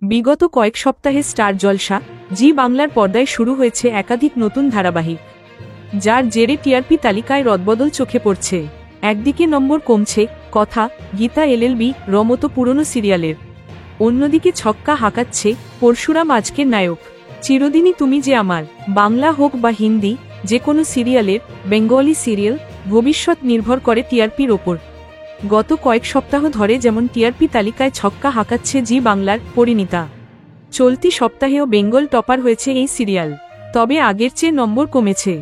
বিগত কয়েক সপ্তাহে স্টার জলসা জি বাংলার পর্দায় শুরু হয়েছে একাধিক নতুন ধারাবাহিক, যার জেরে টিআরপি তালিকায় রদবদল চোখে পড়ছে। একদিকে নম্বর কমছে কথা, গীতা এলএলবি, রমতো পুরনো সিরিয়ালের, অন্যদিকে ছক্কা হাঁকাচ্ছে পরশুরাম আজকের নায়ক। চিরদিনই তুমি যে আমার, বাংলা হোক বা হিন্দি, যে কোনো সিরিয়ালের বেঙ্গলি সিরিয়াল ভবিষ্যৎ নির্ভর করে টিআরপির ওপর। গত কয়েক সপ্তাহ ধরে যেমন টিআরপি তালিকায় ছক্কা হাঁকাচ্ছে জি বাংলার পরিণীতা, চলতি সপ্তাহেও বেঙ্গল টপার হয়েছে এই সিরিয়াল। তবে আগের চেয়ে নম্বর কমেছে।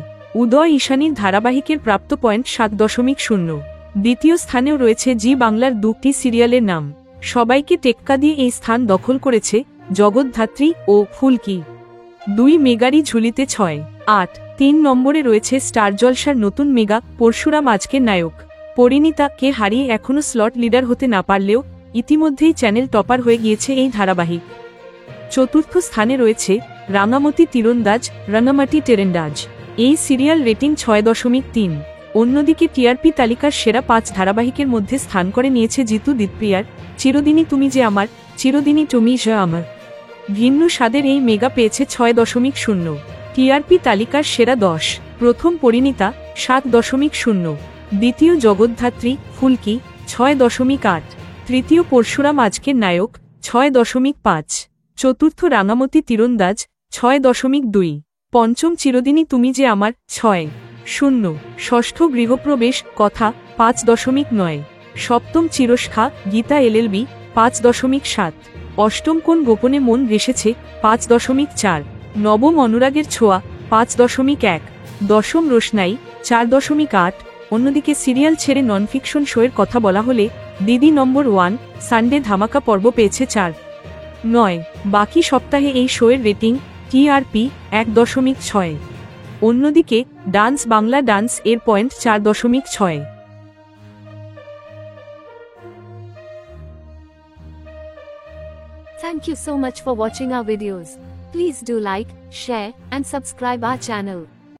উদয় ঈশানীর ধারাবাহিকের প্রাপ্ত পয়েন্ট 7.0। দ্বিতীয় স্থানেও রয়েছে জি বাংলার দুটি সিরিয়ালের নাম। সবাইকে টেক্কা দিয়ে এই স্থান দখল করেছে জগদ্ধাত্রী ও ফুলকি। 2 মেগারই ঝুলিতে 6-8। 3 নম্বরে রয়েছে স্টার জলসার নতুন মেগা পরশুরাম আজকের নায়ক। পরিণীতাকে হারিয়ে এখনও স্লট লিডার হতে না পারলেও ইতিমধ্যেই চ্যানেল টপার হয়ে গিয়েছে এই ধারাবাহিক। চতুর্থ স্থানে রয়েছে রাঙামাটি তীরন্দাজ, রাঙামাটি টেরেন্ডাজ। এই সিরিয়াল রেটিং 6.3। অন্যদিকে টিআরপি তালিকার সেরা 5 ধারাবাহিকের মধ্যে স্থান করে নিয়েছে জিতু দিতপ্রিয়ার চিরদিনই তুমি যে আমার, চিরদিনই তুমি যে আমার। ভিন্ন স্বাদের এই মেগা পেয়েছে 6.0। টিআরপি তালিকার সেরা 10, প্রথম পরিণীতা 7.0, দ্বিতীয় জগদ্ধাত্রী ফুলকি 6.8, তৃতীয় পরশুরাম আজকের নায়ক 6.5, চতুর্থ রাঙামাটি তীরন্দাজ 6.2, পঞ্চম চিরদিনই তুমি যে আমার 6.0, ষষ্ঠ গৃহপ্রবেশ কথা 5.9, সপ্তম চিরস্খা গীতা এলএলবি 5.7, অষ্টম কোন গোপনে মন রেসেছে 5.4, নবম অনুরাগের ছোঁয়া 5.1, দশম রোশনাই 4.8। অন্যদিকে সিরিয়াল ছেড়ে ননফিকশন শোয়ের কথা বলা হলে দিদি নম্বর 1 সানডে ধামাকা পর্ব পেয়েছে 4.9। বাকি সপ্তাহে এই শোয়ের রেটিং টিআরপি 1.6। অন্যদিকে ডান্স বাংলা ডান্স এর point 4.6। Thank you so much for watching our videos. Please do like, share, and subscribe our channel.